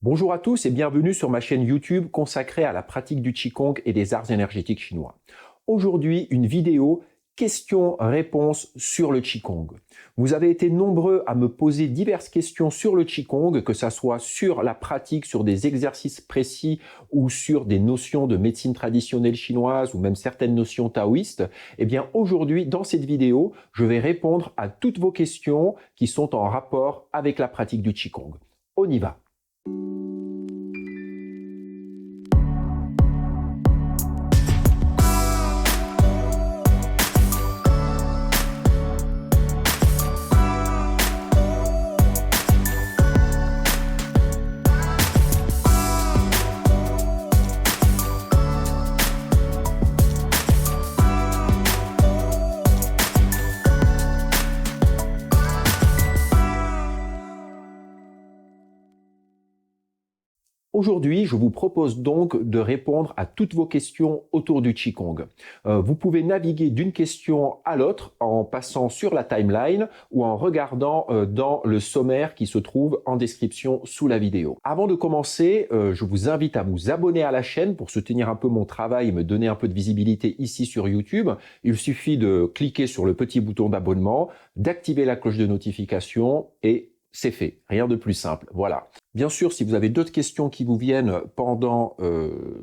Bonjour à tous et bienvenue sur ma chaîne YouTube consacrée à la pratique du Qigong et des arts énergétiques chinois. Aujourd'hui, une vidéo questions-réponses sur le Qigong. Vous avez été nombreux à me poser diverses questions sur le Qigong, que ce soit sur la pratique, sur des exercices précis ou sur des notions de médecine traditionnelle chinoise ou même certaines notions taoïstes. Eh bien, aujourd'hui, dans cette vidéo, je vais répondre à toutes vos questions qui sont en rapport avec la pratique du Qigong. On y va! Aujourd'hui, je vous propose donc de répondre à toutes vos questions autour du Qigong. Vous pouvez naviguer d'une question à l'autre en passant sur la timeline ou en regardant dans le sommaire qui se trouve en description sous la vidéo. Avant de commencer, je vous invite à vous abonner à la chaîne pour soutenir un peu mon travail et me donner un peu de visibilité ici sur YouTube. Il suffit de cliquer sur le petit bouton d'abonnement, d'activer la cloche de notification et c'est fait, rien de plus simple, voilà. Bien sûr, si vous avez d'autres questions qui vous viennent pendant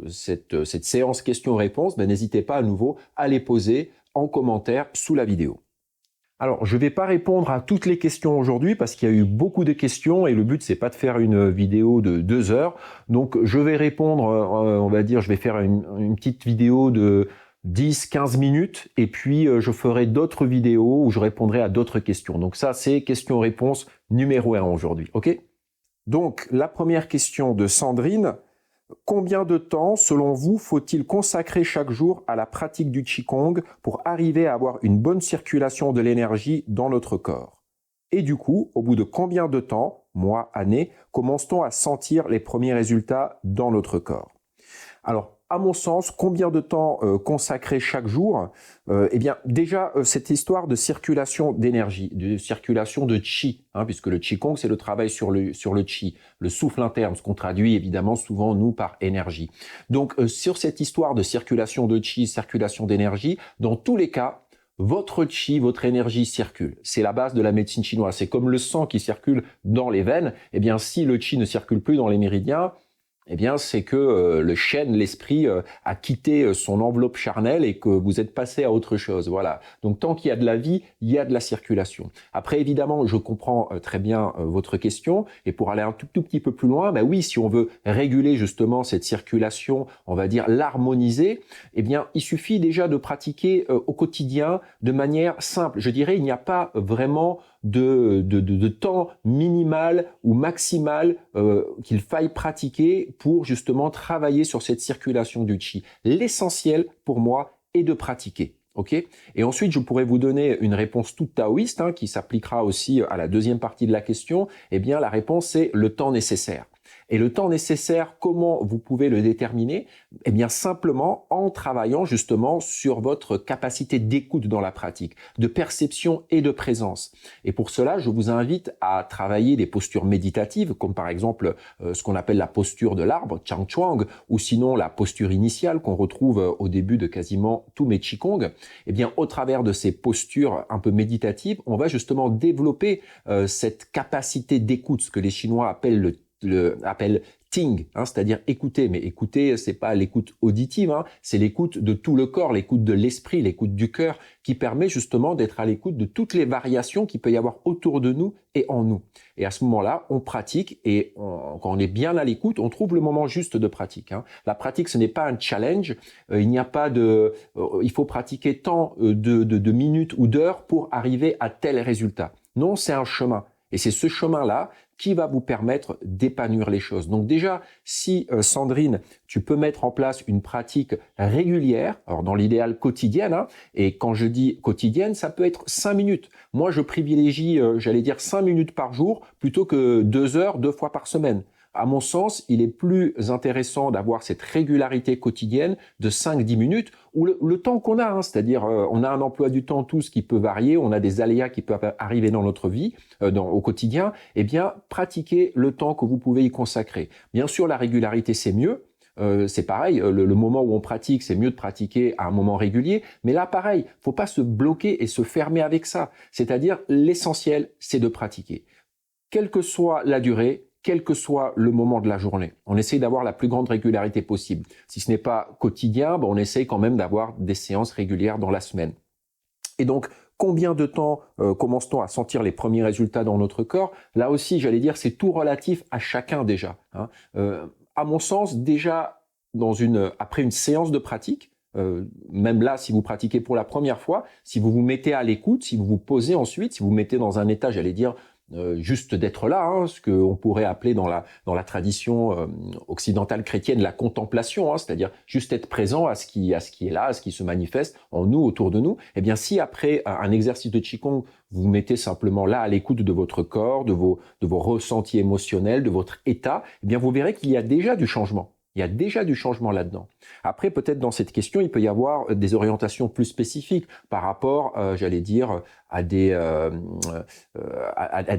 cette séance questions-réponses, n'hésitez pas à nouveau à les poser en commentaire sous la vidéo. Alors, je ne vais pas répondre à toutes les questions aujourd'hui parce qu'il y a eu beaucoup de questions et le but, c'est pas de faire une vidéo de 2 heures. Donc, je vais répondre, on va dire, je vais faire une petite vidéo de 10-15 minutes et puis je ferai d'autres vidéos où je répondrai à d'autres questions. Donc ça, c'est question-réponse numéro 1 aujourd'hui, ok? Donc, la première question de Sandrine. Combien de temps, selon vous, faut-il consacrer chaque jour à la pratique du Qigong pour arriver à avoir une bonne circulation de l'énergie dans notre corps? Et du coup, au bout de combien de temps, mois, années, commence-t-on à sentir les premiers résultats dans notre corps? Alors, à mon sens, combien de temps consacrer chaque jour? Eh bien, déjà, cette histoire de circulation d'énergie, de circulation de Qi, puisque le Qigong, c'est le travail sur le Qi, le souffle interne, ce qu'on traduit évidemment souvent, nous, par énergie. Donc, sur cette histoire de circulation de Qi, circulation d'énergie, dans tous les cas, votre Qi, votre énergie circule. C'est la base de la médecine chinoise. C'est comme le sang qui circule dans les veines. Eh bien, si le Qi ne circule plus dans les méridiens, eh bien, c'est que le chêne, l'esprit, a quitté son enveloppe charnelle et que vous êtes passé à autre chose. Voilà. Donc, tant qu'il y a de la vie, il y a de la circulation. Après, évidemment, je comprends très bien votre question. Et pour aller un tout petit peu plus loin, oui, si on veut réguler justement cette circulation, on va dire l'harmoniser, eh bien, il suffit déjà de pratiquer au quotidien de manière simple. Je dirais, il n'y a pas vraiment de temps minimal ou maximal qu'il faille pratiquer pour justement travailler sur cette circulation du Qi. L'essentiel pour moi est de pratiquer. Okay. Et ensuite, je pourrais vous donner une réponse toute taoïste qui s'appliquera aussi à la deuxième partie de la question. Eh bien, la réponse c'est le temps nécessaire. Et le temps nécessaire, comment vous pouvez le déterminer? Eh bien, simplement en travaillant justement sur votre capacité d'écoute dans la pratique, de perception et de présence. Et pour cela, je vous invite à travailler des postures méditatives, comme par exemple ce qu'on appelle la posture de l'arbre, Chang Chuang, ou sinon la posture initiale qu'on retrouve au début de quasiment tous mes Qigong. Eh bien, au travers de ces postures un peu méditatives, on va justement développer cette capacité d'écoute, ce que les Chinois appellent appelle Ting, c'est-à-dire écouter. Mais écouter, c'est pas l'écoute auditive, c'est l'écoute de tout le corps, l'écoute de l'esprit, l'écoute du cœur, qui permet justement d'être à l'écoute de toutes les variations qu'il peut y avoir autour de nous et en nous. Et à ce moment-là, on pratique et quand on est bien à l'écoute, on trouve le moment juste de pratique. La pratique, ce n'est pas un challenge. Il n'y a pas il faut pratiquer tant de minutes ou d'heures pour arriver à tel résultat. Non, c'est un chemin. Et c'est ce chemin-là qui va vous permettre d'épanouir les choses. Donc déjà, si Sandrine, tu peux mettre en place une pratique régulière, alors dans l'idéal quotidienne, et quand je dis quotidienne, ça peut être 5 minutes. Moi, je privilégie, j'allais dire 5 minutes par jour plutôt que 2 heures, 2 fois par semaine. À mon sens, il est plus intéressant d'avoir cette régularité quotidienne de 5-10 minutes, ou le temps qu'on a, hein, c'est-à-dire on a un emploi du temps tous qui peut varier, on a des aléas qui peuvent arriver dans notre vie, au quotidien, eh bien, pratiquez le temps que vous pouvez y consacrer. Bien sûr, la régularité, c'est mieux. C'est pareil, le moment où on pratique, c'est mieux de pratiquer à un moment régulier, mais là, pareil, faut pas se bloquer et se fermer avec ça. C'est-à-dire, l'essentiel, c'est de pratiquer. Quelle que soit la durée, quel que soit le moment de la journée. On essaye d'avoir la plus grande régularité possible. Si ce n'est pas quotidien, on essaye quand même d'avoir des séances régulières dans la semaine. Et donc, combien de temps commence-t-on à sentir les premiers résultats dans notre corps? Là aussi, j'allais dire, c'est tout relatif à chacun déjà. Hein. À mon sens, déjà, après une séance de pratique, même là, si vous pratiquez pour la première fois, si vous vous mettez à l'écoute, si vous vous posez ensuite, si vous vous mettez dans un état, j'allais dire, juste d'être là, hein, ce qu'on pourrait appeler dans la tradition occidentale chrétienne la contemplation, hein, c'est-à-dire juste être présent à ce qui est là, à ce qui se manifeste en nous, autour de nous. Eh bien, si après un exercice de Qigong, vous vous mettez simplement là à l'écoute de votre corps, de vos ressentis émotionnels, de votre état, eh bien, vous verrez qu'il y a déjà du changement. Il y a déjà du changement là-dedans. Après, peut-être dans cette question, il peut y avoir des orientations plus spécifiques par rapport, j'allais dire, à des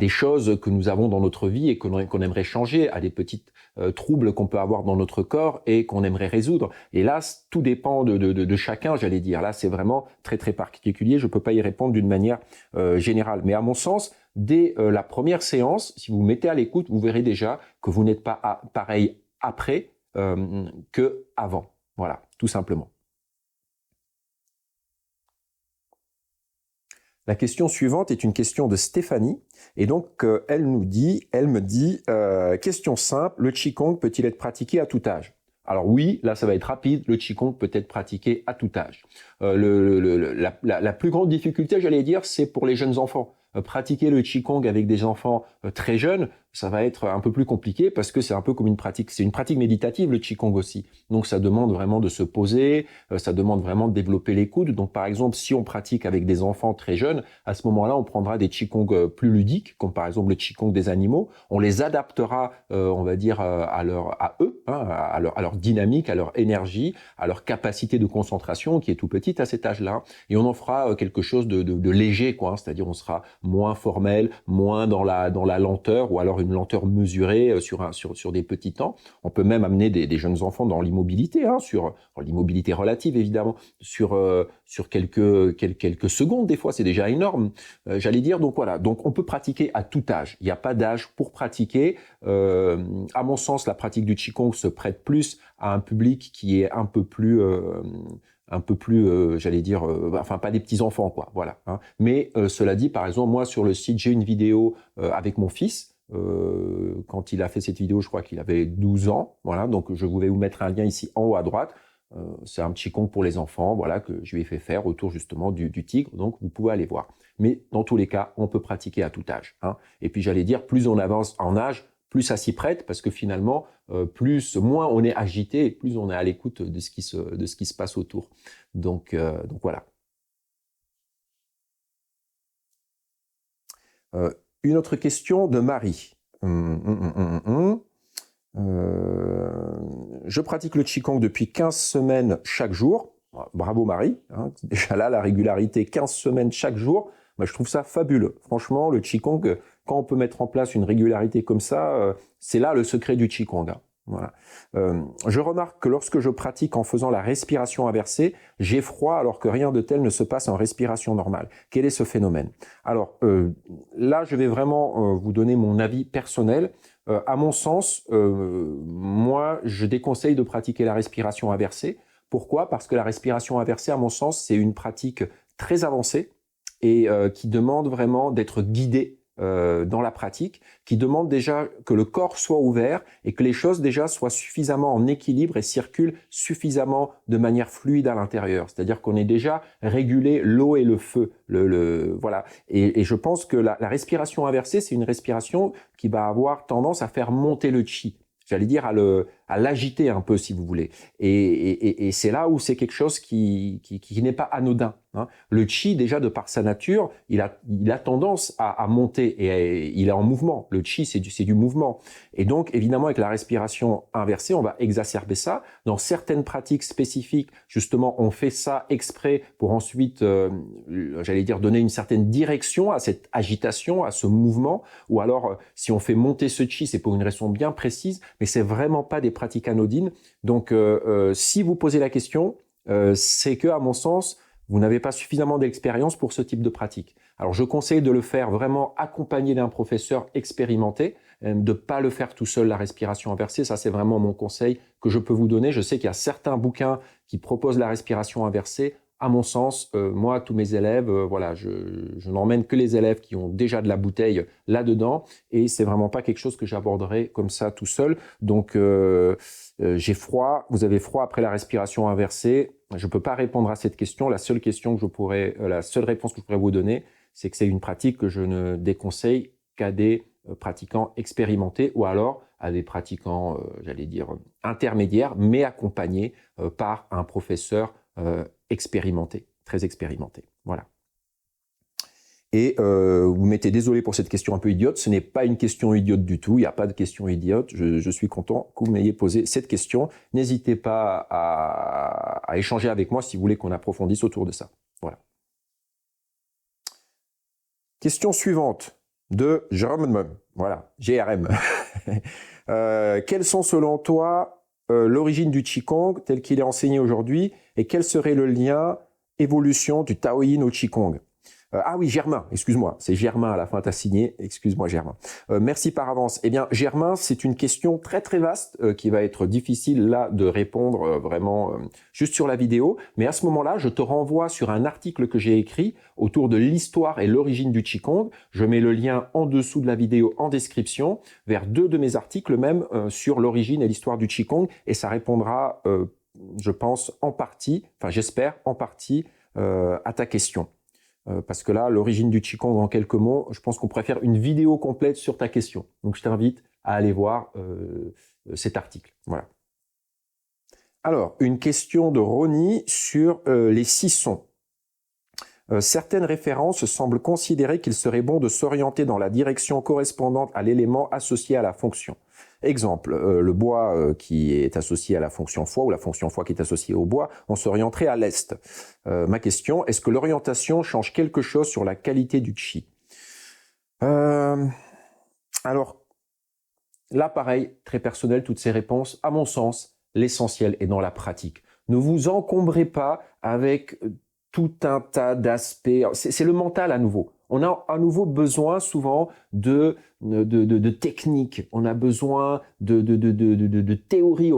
choses que nous avons dans notre vie et qu'on aimerait changer, à des petits troubles qu'on peut avoir dans notre corps et qu'on aimerait résoudre. Et là, tout dépend de chacun, j'allais dire. Là, c'est vraiment très très particulier. Je peux pas y répondre d'une manière générale. Mais à mon sens, dès la première séance, si vous vous mettez à l'écoute, vous verrez déjà que vous n'êtes pas pareil après que avant. Voilà, tout simplement. La question suivante est une question de Stéphanie. Et donc, elle me dit, question simple, le Qigong peut-il être pratiqué à tout âge? Alors oui, là ça va être rapide, le Qigong peut être pratiqué à tout âge. La plus grande difficulté, j'allais dire, c'est pour les jeunes enfants. Pratiquer le Qigong avec des enfants très jeunes, ça va être un peu plus compliqué parce que c'est un peu comme une pratique, c'est une pratique méditative le Qigong aussi. Donc ça demande vraiment de se poser, ça demande vraiment de développer les coudes. Donc par exemple, si on pratique avec des enfants très jeunes, à ce moment-là, on prendra des Qigong plus ludiques, comme par exemple le Qigong des animaux. On les adaptera, on va dire, à eux, hein, à leur dynamique, à leur énergie, à leur capacité de concentration qui est tout petite à cet âge-là. Et on en fera quelque chose de léger, quoi. Hein, c'est-à-dire on sera moins formel, moins dans la lenteur, ou alors une lenteur mesurée sur des petits temps. On peut même amener des jeunes enfants dans l'immobilité, hein, sur l'immobilité relative évidemment, sur quelques secondes des fois, c'est déjà énorme. J'allais dire, donc voilà, donc on peut pratiquer à tout âge. Il n'y a pas d'âge pour pratiquer. À mon sens, la pratique du Qigong se prête plus à un public qui est un peu plus j'allais dire, enfin pas des petits enfants quoi, voilà. Hein. Mais cela dit, par exemple, moi sur le site, j'ai une vidéo avec mon fils. Quand il a fait cette vidéo, je crois qu'il avait 12 ans. Voilà, donc je vais vous mettre un lien ici en haut à droite. C'est un Qigong pour les enfants, voilà, que je lui ai fait faire autour justement du tigre. Donc vous pouvez aller voir. Mais dans tous les cas, on peut pratiquer à tout âge. Hein. Et puis j'allais dire, plus on avance en âge, plus ça s'y prête, parce que finalement, moins on est agité, plus on est à l'écoute de ce qui se passe autour. Donc voilà. Une autre question de Marie. Je pratique le Qigong depuis 15 semaines chaque jour. Bravo Marie. Hein. Déjà là, la régularité, 15 semaines chaque jour. Je trouve ça fabuleux. Franchement, le Qigong, quand on peut mettre en place une régularité comme ça, c'est là le secret du Qigong. Hein. Voilà. Je remarque que lorsque je pratique en faisant la respiration inversée, j'ai froid alors que rien de tel ne se passe en respiration normale. Quel est ce phénomène? Alors là, je vais vraiment vous donner mon avis personnel. À mon sens, moi, je déconseille de pratiquer la respiration inversée. Pourquoi? Parce que la respiration inversée, à mon sens, c'est une pratique très avancée et qui demande vraiment d'être guidé dans la pratique, qui demande déjà que le corps soit ouvert et que les choses déjà soient suffisamment en équilibre et circulent suffisamment de manière fluide à l'intérieur. C'est-à-dire qu'on ait déjà régulé l'eau et le feu. Voilà. Et je pense que la respiration inversée, c'est une respiration qui va avoir tendance à faire monter le chi. J'allais dire à l'agiter un peu, si vous voulez. Et c'est là où c'est quelque chose qui n'est pas anodin. Hein. Le chi, déjà, de par sa nature, il a tendance à monter et il est en mouvement. Le chi, c'est du mouvement. Et donc, évidemment, avec la respiration inversée, on va exacerber ça. Dans certaines pratiques spécifiques, justement, on fait ça exprès pour ensuite, j'allais dire, donner une certaine direction à cette agitation, à ce mouvement. Ou alors, si on fait monter ce chi, c'est pour une raison bien précise, mais c'est vraiment pas des pratiques anodines. Donc, si vous posez la question, c'est que, à mon sens, vous n'avez pas suffisamment d'expérience pour ce type de pratique. Alors, je conseille de le faire vraiment accompagné d'un professeur expérimenté, de ne pas le faire tout seul, la respiration inversée. Ça, c'est vraiment mon conseil que je peux vous donner. Je sais qu'il y a certains bouquins qui proposent la respiration inversée. À mon sens, moi, tous mes élèves, voilà, je n'emmène que les élèves qui ont déjà de la bouteille là-dedans, et c'est vraiment pas quelque chose que j'aborderai comme ça tout seul. Donc, j'ai froid, vous avez froid après la respiration inversée. Je peux pas répondre à cette question. La seule réponse que je pourrais vous donner, c'est que c'est une pratique que je ne déconseille qu'à des pratiquants expérimentés ou alors à des pratiquants, j'allais dire, intermédiaires, mais accompagnés par un professeur expérimenté, très expérimenté. Voilà. Et vous mettez désolé pour cette question un peu idiote, ce n'est pas une question idiote du tout, il n'y a pas de question idiote, je suis content que vous m'ayez posé cette question. N'hésitez pas à échanger avec moi si vous voulez qu'on approfondisse autour de ça. Voilà. Question suivante de Jérôme, voilà, GRM. Quelles sont selon toi l'origine du Qigong tel qu'il est enseigné aujourd'hui et quel serait le lien évolution du Tao Yin au Qigong? Ah oui, Germain, excuse-moi, c'est Germain à la fin, t'as signé, excuse-moi Germain. Merci par avance. Eh bien, Germain, c'est une question très très vaste qui va être difficile là de répondre vraiment juste sur la vidéo, mais à ce moment-là, je te renvoie sur un article que j'ai écrit autour de l'histoire et l'origine du Qigong. Je mets le lien en dessous de la vidéo en description vers 2 de mes articles même sur l'origine et l'histoire du Qigong, et ça répondra, je pense, en partie, enfin j'espère, en partie à ta question. Parce que là, l'origine du Qigong en quelques mots, je pense qu'on pourrait faire une vidéo complète sur ta question. Donc, je t'invite à aller voir cet article. Voilà. Alors, une question de Ronnie sur les 6 sons. Certaines références semblent considérer qu'il serait bon de s'orienter dans la direction correspondante à l'élément associé à la fonction. Exemple, le bois qui est associé à la fonction foi ou la fonction foi qui est associée au bois, on s'orienterait à l'est. Ma question, est-ce que l'orientation change quelque chose sur la qualité du chi? Alors, là pareil, très personnel, toutes ces réponses, à mon sens, l'essentiel est dans la pratique. Ne vous encombrez pas avec tout un tas d'aspects. C'est le mental à nouveau. On a à nouveau besoin souvent de techniques. On a besoin de théorie.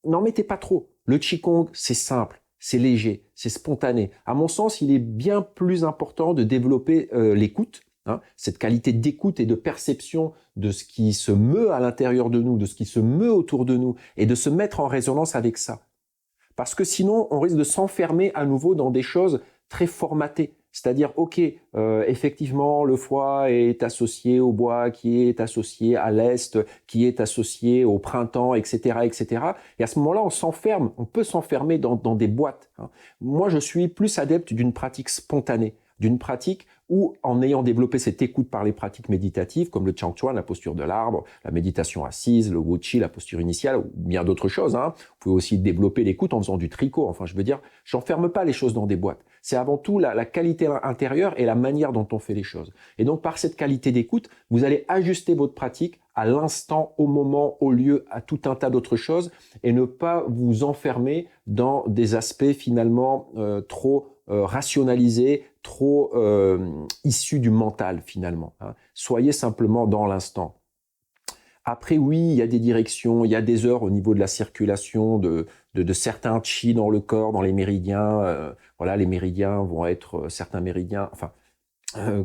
N'en mettez pas trop. Le Qigong, c'est simple, c'est léger, c'est spontané. À mon sens, il est bien plus important de développer l'écoute, hein, cette qualité d'écoute et de perception de ce qui se meut à l'intérieur de nous, de ce qui se meut autour de nous, et de se mettre en résonance avec ça. Parce que sinon, on risque de s'enfermer à nouveau dans des choses très formatées. C'est-à-dire, ok, effectivement, le foie est associé au bois, qui est associé à l'est, qui est associé au printemps, etc., etc. Et à ce moment-là, on s'enferme, on peut s'enfermer dans des boîtes. Hein. Moi, je suis plus adepte d'une pratique spontanée, d'une pratique où, en ayant développé cette écoute par les pratiques méditatives, comme le Chang Chuan, la posture de l'arbre, la méditation assise, le Wu Chi, la posture initiale, ou bien d'autres choses. Hein. Vous pouvez aussi développer l'écoute en faisant du tricot. Enfin, je veux dire, j'enferme pas les choses dans des boîtes. C'est avant tout la qualité intérieure et la manière dont on fait les choses. Et donc, par cette qualité d'écoute, vous allez ajuster votre pratique à l'instant, au moment, au lieu, à tout un tas d'autres choses, et ne pas vous enfermer dans des aspects finalement trop rationalisés, trop issus du mental finalement. Hein. Soyez simplement dans l'instant. Après, oui, il y a des directions, il y a des heures au niveau de la circulation de certains chi dans le corps, dans les méridiens. Voilà, les méridiens vont être certains méridiens. Enfin,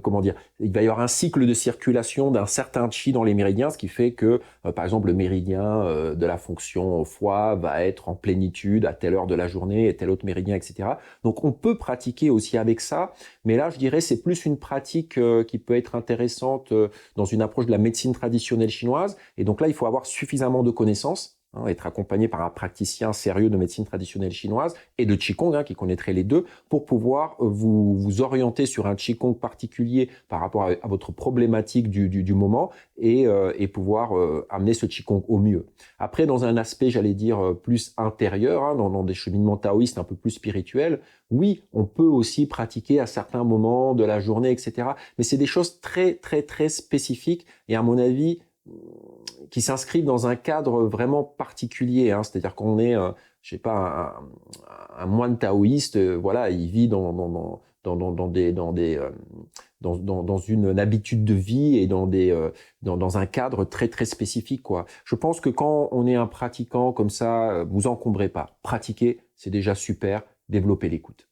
comment dire, il va y avoir un cycle de circulation d'un certain chi dans les méridiens, ce qui fait que, par exemple, le méridien de la fonction foie va être en plénitude à telle heure de la journée et tel autre méridien, etc. Donc, on peut pratiquer aussi avec ça, mais là, je dirais, c'est plus une pratique qui peut être intéressante dans une approche de la médecine traditionnelle chinoise. Et donc là, il faut avoir suffisamment de connaissances. hein, être accompagné par un praticien sérieux de médecine traditionnelle chinoise et de Qigong, hein, qui connaîtrait les deux, pour pouvoir vous orienter sur un Qigong particulier par rapport à votre problématique du moment et pouvoir amener ce Qigong au mieux. Après, dans un aspect, j'allais dire, plus intérieur, hein, dans des cheminements taoïstes un peu plus spirituels, oui, on peut aussi pratiquer à certains moments de la journée, etc. Mais c'est des choses très, très, très spécifiques et à mon avis, qui s'inscrivent dans un cadre vraiment particulier. Hein. C'est-à-dire qu'on est, je sais pas, un moine taoïste, voilà, il vit dans une habitude de vie et dans un cadre très très spécifique, quoi. Je pense que quand on est un pratiquant comme ça, vous encombrez pas. Pratiquer, c'est déjà super. Développer l'écoute.